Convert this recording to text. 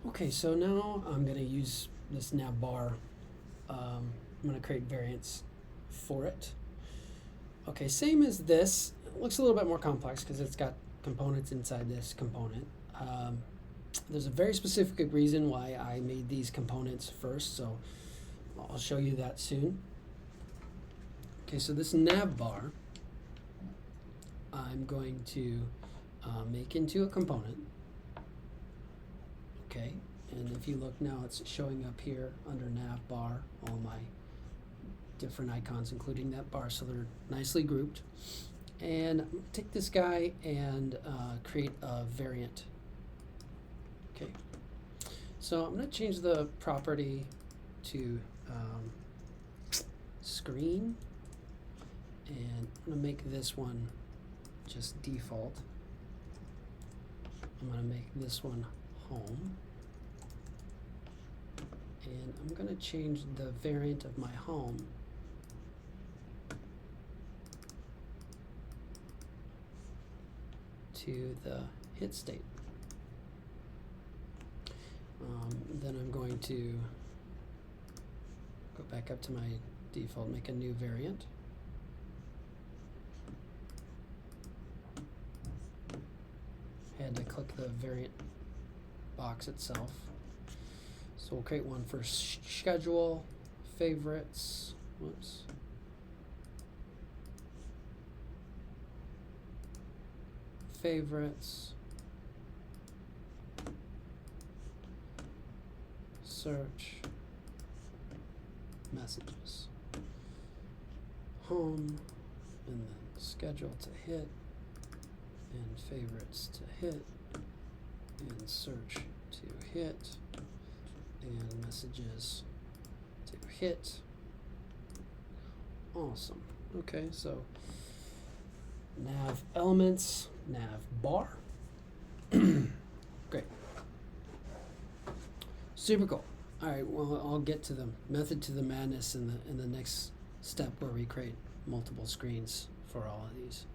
Okay, so now I'm going to use this nav bar. I'm going to create variants for it. Okay, same as this. It looks a little bit more complex because it's got components inside this component. There's a very specific reason why I made these components first, so I'll show you that soon. Okay, so this nav bar I'm going to make into a component. Okay, and if you look now, it's showing up here under nav bar, all my different icons, including that bar, so they're nicely grouped. And I'm going to take this guy and create a variant. Okay, so I'm going to change the property to screen, and I'm going to make this one just default. I'm going to make this one home, and I'm going to change the variant of my home to the hit state. Then I'm going to go back up to my default, make a new variant. I had to click the variant box itself. So we'll create one for schedule, favorites, whoops. Favorites, search, messages, home, and then schedule to hit, and favorites to hit, and search to hit, and messages to hit. Awesome. Okay, so nav elements, nav bar. Great. Super cool. All right, well, I'll get to the method to the madness in the next step where we create multiple screens for all of these.